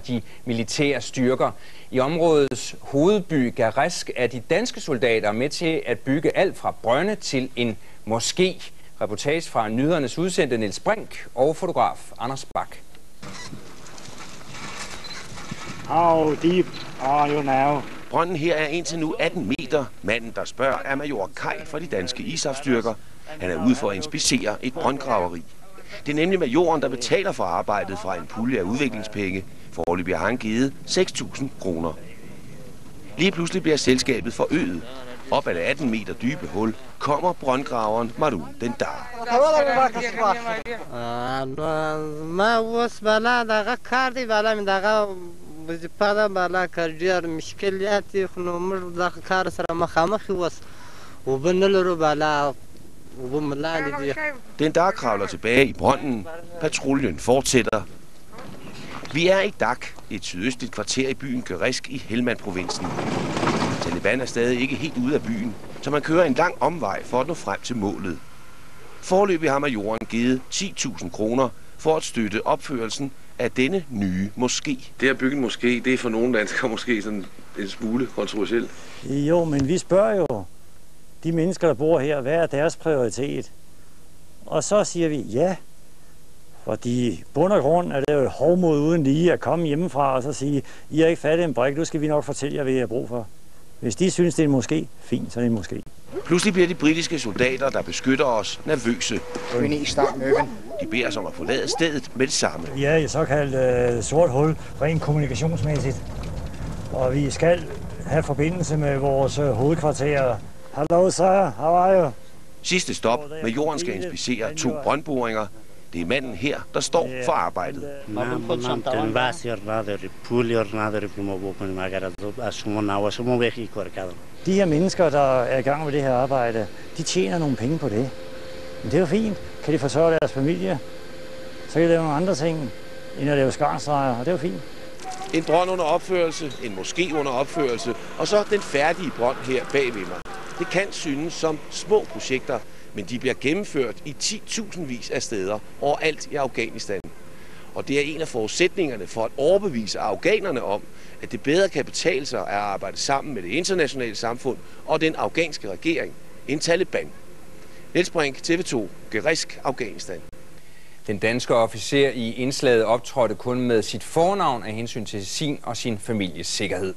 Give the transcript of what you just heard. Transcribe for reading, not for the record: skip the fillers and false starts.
de militære styrker. I områdets hovedby Geresk er de danske soldater med til at bygge alt fra brønde til en moské. Reportage fra Nyhedernes udsendte Niels Brink og fotograf Anders Bak. How deep are you now? Brønden her er indtil nu 18 meter. Manden, der spørger, er major Kai fra de danske ISAF-styrker. Han er ude for at inspicere et brøndgraveri. Det er nemlig majoren, der betaler for arbejdet fra en pulje af udviklingspenge. Foreløbig har han givet 6.000 kroner. Lige pludselig bliver selskabet forøget. Op ad det 18 meter dybe hul kommer brøndgraveren Marun Dendar. Dendar kravler tilbage i brønden. Patruljen fortsætter. Vi er i Dak, et sydøstligt kvarter i byen Geresk i Helmand-provinsen. Taliban er stadig ikke helt ude af byen, så man kører en lang omvej for at nå frem til målet. Foreløbig har majoren givet 10.000 kroner for at støtte opførelsen af denne nye moské. Det at bygge en moské, det er for nogle danskere måske sådan en smule kontroversielt. Jo, men vi spørger jo de mennesker, der bor her, hvad er deres prioritet? Og så siger vi ja. Fordi bund og grund er det jo hovmod uden lige at komme hjemmefra og så sige, I har ikke fattet en brik, nu skal vi nok fortælle jer, hvad I har brug for. Hvis de synes, det er en moské, fint, så er det en moské. Pludselig bliver de britiske soldater, der beskytter os, nervøse. De beder os om at forlade stedet med det samme. Vi er i såkaldt sort hul, rent kommunikationsmæssigt. Og vi skal have forbindelse med vores hovedkvarter. Hello sir, how are you? Sidste stop. Majoren skal inspicere 2 brøndboringer. Det er manden her, der står for arbejdet. De her mennesker, der er i gang med det her arbejde, de tjener nogle penge på det. Men det er jo fint. Kan de forsørge deres familie, så kan de lave nogle andre ting, end at lave skarnstreger, og det er jo fint. En brønd under opførelse, en moské under opførelse, og så den færdige brønd her bagved mig. Det kan synes som små projekter, men de bliver gennemført i 10.000vis af steder overalt i Afghanistan. Og det er en af forudsætningerne for at overbevise afghanerne om, at det bedre kan betale sig at arbejde sammen med det internationale samfund og den afghanske regering end Taliban. Niels Brink, TV2, Geresk, Afghanistan. Den danske officer i indslaget optrådte kun med sit fornavn af hensyn til sin og sin families sikkerhed.